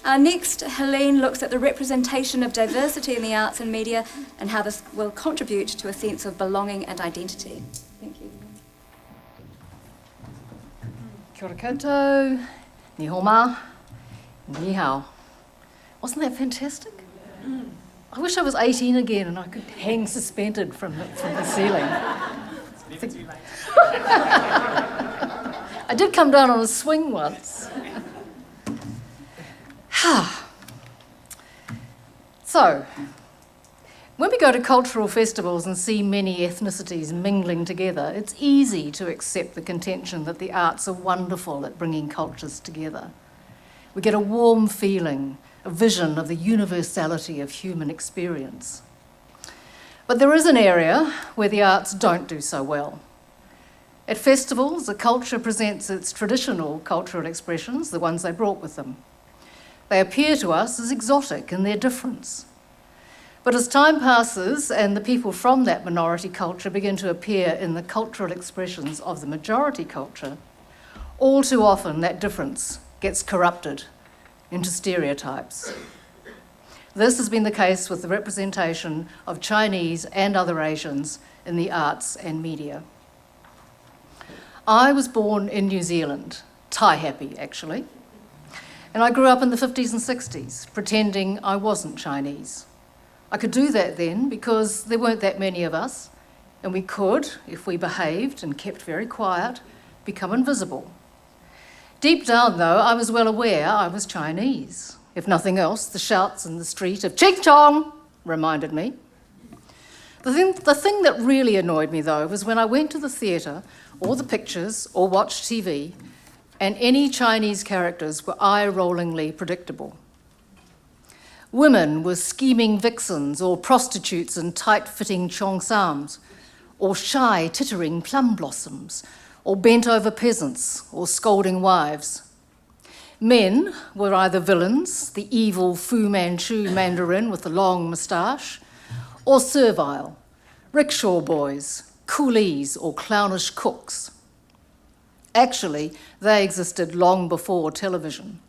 Next, Helene looks at the representation of diversity in the arts and media and how this will contribute to a sense of belonging and identity. Thank you. Kia ora koutou, ni hao ma, ni hao. Wasn't that fantastic? I wish I was 18 again and I could hang suspended from the ceiling. Never too late. I did come down on a swing once. So, when we go to cultural festivals and see many ethnicities mingling together, it's easy to accept the contention that the arts are wonderful at bringing cultures together. We get a warm feeling, a vision of the universality of human experience. But there is an area where the arts don't do so well. At festivals, a culture presents its traditional cultural expressions, the ones they brought with them. They appear to us as exotic in their difference. But as time passes and the people from that minority culture begin to appear in the cultural expressions of the majority culture, all too often that difference gets corrupted into stereotypes. This has been the case with the representation of Chinese and other Asians in the arts and media. I was born in New Zealand, Thai-happy actually, and I grew up in the 50s and 60s, pretending I wasn't Chinese. I could do that then because there weren't that many of us, and we could, if we behaved and kept very quiet, become invisible. Deep down, though, I was well aware I was Chinese. If nothing else, the shouts in the street of "Ching Chong" reminded me. The thing that really annoyed me, though, was when I went to the theatre or the pictures or watched TV and any Chinese characters were eye-rollingly predictable. Women were scheming vixens or prostitutes in tight-fitting cheongsams, or shy, tittering plum blossoms, or bent-over peasants, or scolding wives. Men were either villains, the evil Fu Manchu Mandarin with the long moustache, or servile, rickshaw boys, coolies, or clownish cooks. Actually, they existed long before television.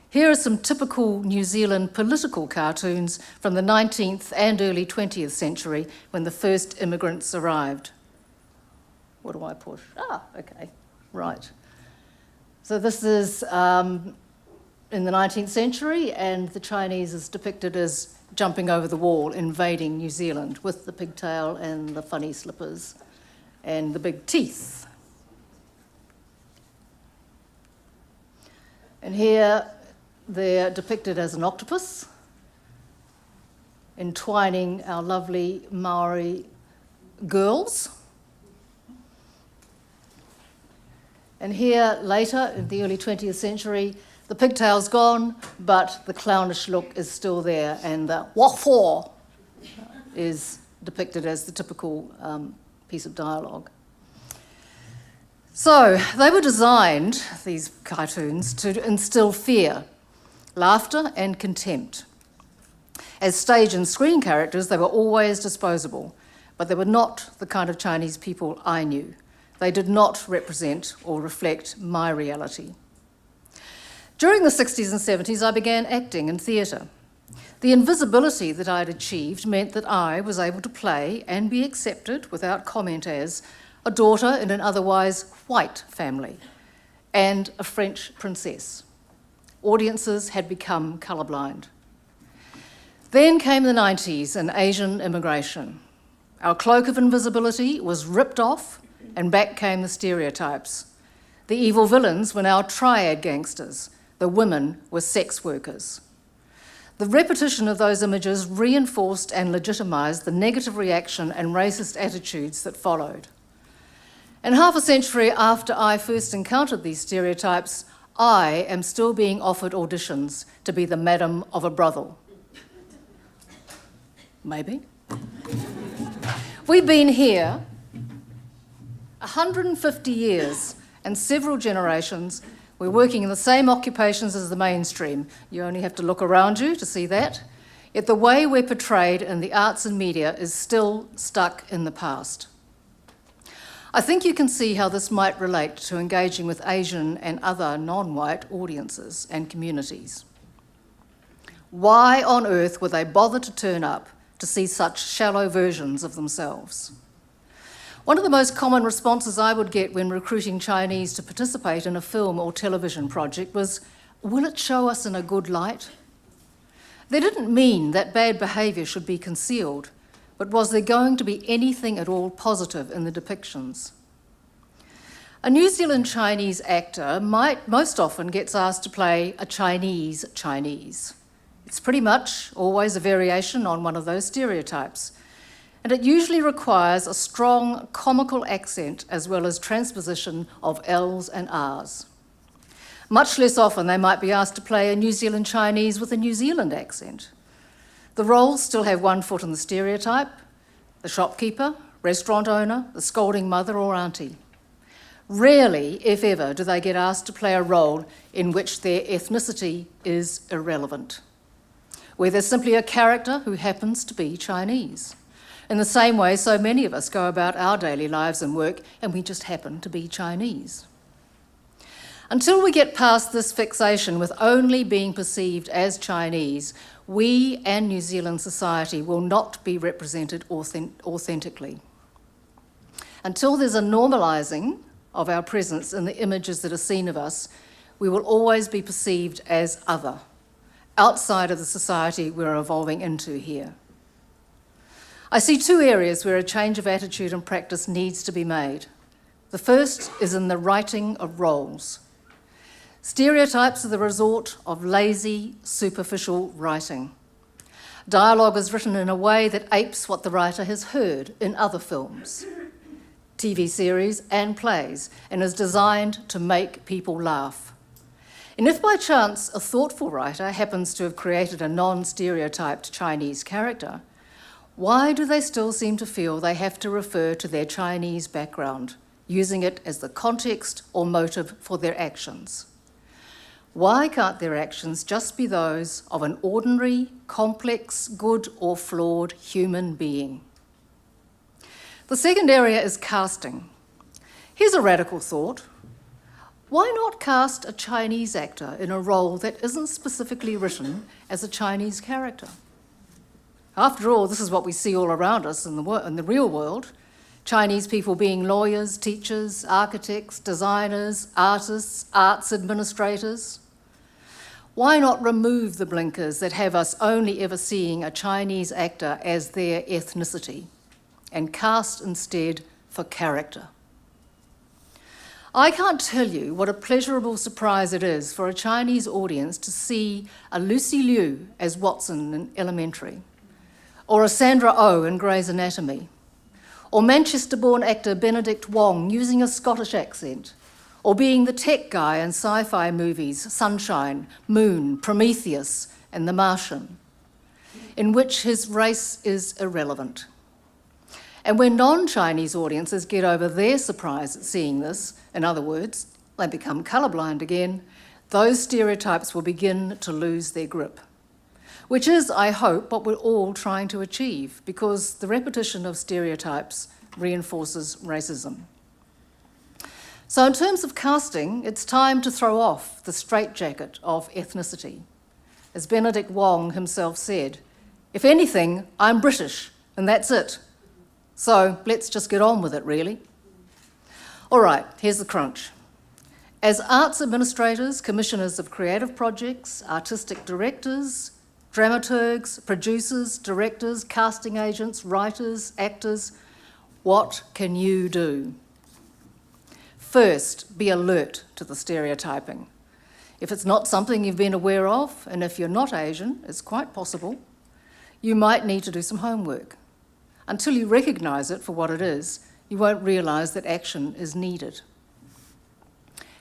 Here are some typical New Zealand political cartoons from the 19th and early 20th century when the first immigrants arrived. What do I push? Okay, right. So this is in the 19th century, and the Chinese is depicted as jumping over the wall, invading New Zealand with the pigtail and the funny slippers and the big teeth. And here they're depicted as an octopus, entwining our lovely Maori girls. And here, later, in the early 20th century, the pigtail's gone, but the clownish look is still there, and the "wha-for" is depicted as the typical piece of dialogue. So, they were designed, these cartoons, to instill fear, laughter and contempt. As stage and screen characters, they were always disposable, but they were not the kind of Chinese people I knew. They did not represent or reflect my reality. During the 60s and 70s, I began acting in theatre. The invisibility that I'd achieved meant that I was able to play and be accepted without comment as a daughter in an otherwise white family and a French princess. Audiences had become colourblind. Then came the 90s and Asian immigration. Our cloak of invisibility was ripped off, and back came the stereotypes. The evil villains were now triad gangsters. The women were sex workers. The repetition of those images reinforced and legitimised the negative reaction and racist attitudes that followed. And half a century after I first encountered these stereotypes, I am still being offered auditions to be the madam of a brothel. Maybe. We've been here 150 years and several generations. We're working in the same occupations as the mainstream. You only have to look around you to see that. Yet the way we're portrayed in the arts and media is still stuck in the past. I think you can see how this might relate to engaging with Asian and other non-white audiences and communities. Why on earth would they bother to turn up to see such shallow versions of themselves? One of the most common responses I would get when recruiting Chinese to participate in a film or television project was, "Will it show us in a good light?" They didn't mean that bad behaviour should be concealed, but was there going to be anything at all positive in the depictions? A New Zealand Chinese actor most often gets asked to play a Chinese Chinese. It's pretty much always a variation on one of those stereotypes, and it usually requires a strong comical accent as well as transposition of L's and R's. Much less often they might be asked to play a New Zealand Chinese with a New Zealand accent. The roles still have one foot in the stereotype: the shopkeeper, restaurant owner, the scolding mother or auntie. Rarely, if ever, do they get asked to play a role in which their ethnicity is irrelevant, where there's simply a character who happens to be Chinese. In the same way, so many of us go about our daily lives and work, and we just happen to be Chinese. Until we get past this fixation with only being perceived as Chinese, we and New Zealand society will not be represented authentically. Until there's a normalising of our presence in the images that are seen of us, we will always be perceived as other, outside of the society we're evolving into here. I see two areas where a change of attitude and practice needs to be made. The first is in the writing of roles. Stereotypes are the resort of lazy, superficial writing. Dialogue is written in a way that apes what the writer has heard in other films, TV series and plays, and is designed to make people laugh. And if by chance a thoughtful writer happens to have created a non-stereotyped Chinese character, why do they still seem to feel they have to refer to their Chinese background, using it as the context or motive for their actions? Why can't their actions just be those of an ordinary, complex, good or flawed human being? The second area is casting. Here's a radical thought. Why not cast a Chinese actor in a role that isn't specifically written as a Chinese character? After all, this is what we see all around us in the real world. Chinese people being lawyers, teachers, architects, designers, artists, arts administrators. Why not remove the blinkers that have us only ever seeing a Chinese actor as their ethnicity and cast instead for character? I can't tell you what a pleasurable surprise it is for a Chinese audience to see a Lucy Liu as Watson in Elementary, or a Sandra Oh in Grey's Anatomy, or Manchester-born actor Benedict Wong using a Scottish accent, or being the tech guy in sci-fi movies Sunshine, Moon, Prometheus, and The Martian, in which his race is irrelevant. And when non-Chinese audiences get over their surprise at seeing this, in other words, they become colourblind again, those stereotypes will begin to lose their grip, which is, I hope, what we're all trying to achieve, because the repetition of stereotypes reinforces racism. So in terms of casting, it's time to throw off the straitjacket of ethnicity. As Benedict Wong himself said, "If anything, I'm British, and that's it. So let's just get on with it, really." All right, here's the crunch. As arts administrators, commissioners of creative projects, artistic directors, dramaturgs, producers, directors, casting agents, writers, actors, what can you do? First, be alert to the stereotyping. If it's not something you've been aware of, and if you're not Asian, it's quite possible, you might need to do some homework. Until you recognise it for what it is, you won't realise that action is needed.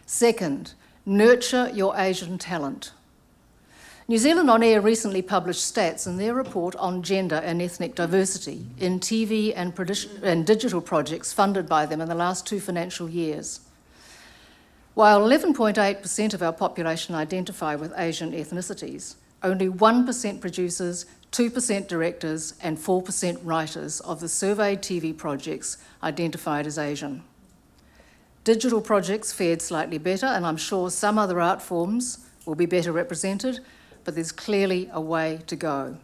Second, nurture your Asian talent. New Zealand On Air recently published stats in their report on gender and ethnic diversity in TV and digital projects funded by them in the last 2 financial years. While 11.8% of our population identify with Asian ethnicities, only 1% producers, 2% directors and 4% writers of the surveyed TV projects identified as Asian. Digital projects fared slightly better, and I'm sure some other art forms will be better represented, but there's clearly a way to go.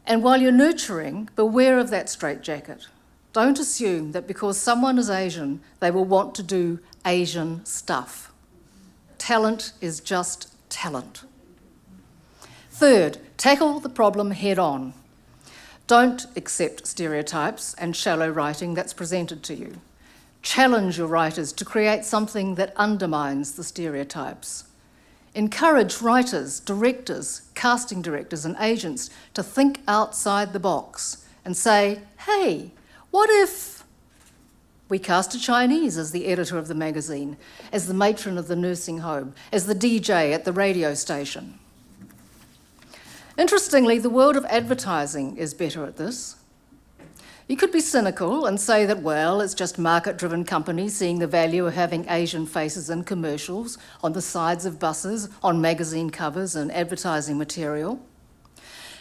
And while you're nurturing, beware of that straitjacket. Don't assume that because someone is Asian, they will want to do Asian stuff. Talent is just talent. Third, tackle the problem head on. Don't accept stereotypes and shallow writing that's presented to you. Challenge your writers to create something that undermines the stereotypes. Encourage writers, directors, casting directors and agents to think outside the box and say, hey, what if we cast a Chinese as the editor of the magazine, as the matron of the nursing home, as the DJ at the radio station? Interestingly, the world of advertising is better at this. You could be cynical and say that, well, it's just market-driven companies seeing the value of having Asian faces in commercials, on the sides of buses, on magazine covers and advertising material.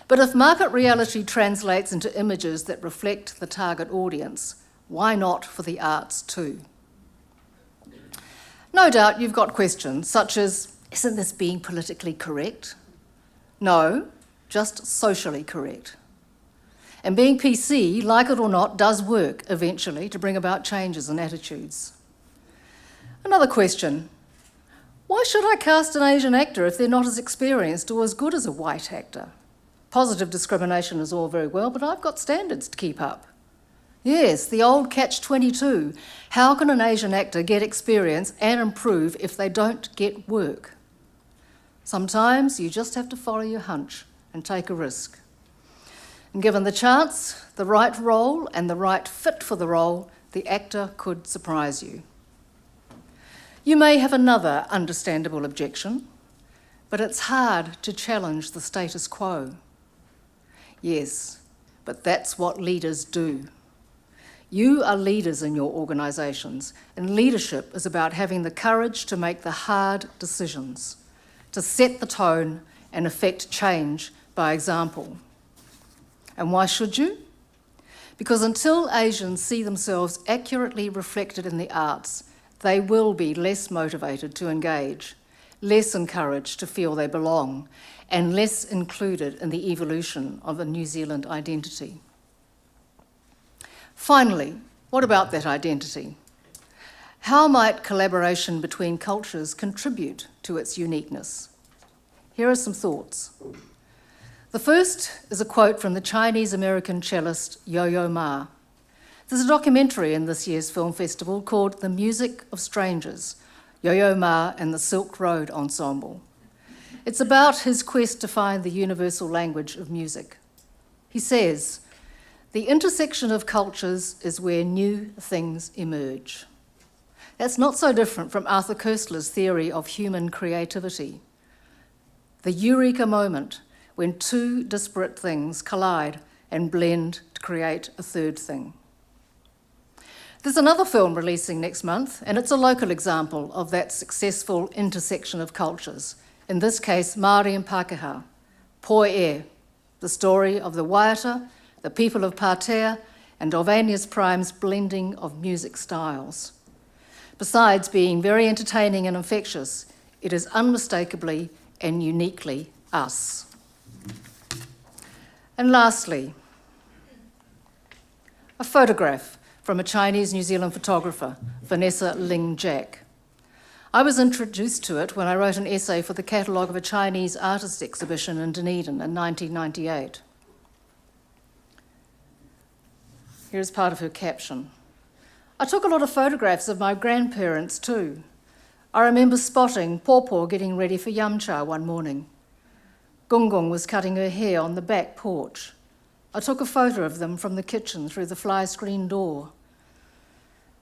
But if market reality translates into images that reflect the target audience, why not for the arts too? No doubt you've got questions such as, isn't this being politically correct? No, just socially correct. And being PC, like it or not, does work eventually to bring about changes in attitudes. Another question, why should I cast an Asian actor if they're not as experienced or as good as a white actor? Positive discrimination is all very well, but I've got standards to keep up. Yes, the old catch-22. How can an Asian actor get experience and improve if they don't get work? Sometimes you just have to follow your hunch and take a risk. And given the chance, the right role and the right fit for the role, the actor could surprise you. You may have another understandable objection, but it's hard to challenge the status quo. Yes, but that's what leaders do. You are leaders in your organisations, and leadership is about having the courage to make the hard decisions, to set the tone and effect change by example. And why should you? Because until Asians see themselves accurately reflected in the arts, they will be less motivated to engage, less encouraged to feel they belong, and less included in the evolution of a New Zealand identity. Finally, what about that identity? How might collaboration between cultures contribute to its uniqueness? Here are some thoughts. The first is a quote from the Chinese-American cellist Yo-Yo Ma. There's a documentary in this year's film festival called The Music of Strangers, Yo-Yo Ma and the Silk Road Ensemble. It's about his quest to find the universal language of music. He says, the intersection of cultures is where new things emerge. That's not so different from Arthur Koestler's theory of human creativity. The eureka moment, when two disparate things collide and blend to create a third thing. There's another film releasing next month, and it's a local example of that successful intersection of cultures, in this case Māori and Pākehā, Poe, the story of the Waiata, the people of Pātea, and Ovanius Prime's blending of music styles. Besides being very entertaining and infectious, it is unmistakably and uniquely us. And lastly, a photograph from a Chinese New Zealand photographer, Vanessa Ling. I was introduced to it when I wrote an essay for the catalogue of a Chinese artist exhibition in Dunedin in 1998. Here's part of her caption. I took a lot of photographs of my grandparents too. I remember spotting Pawpaw getting ready for yamcha one morning. Gung was cutting her hair on the back porch. I took a photo of them from the kitchen through the fly screen door.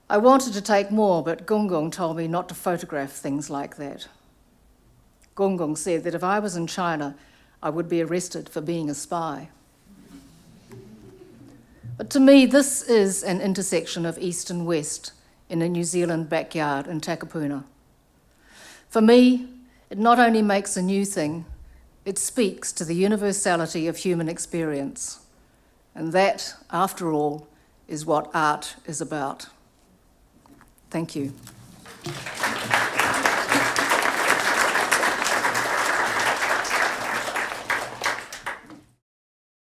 I wanted to take more, but Gung told me not to photograph things like that. Gung said that if I was in China, I would be arrested for being a spy. But to me, this is an intersection of East and West in a New Zealand backyard in Takapuna. For me, it not only makes a new thing, it speaks to the universality of human experience. And that, after all, is what art is about. Thank you.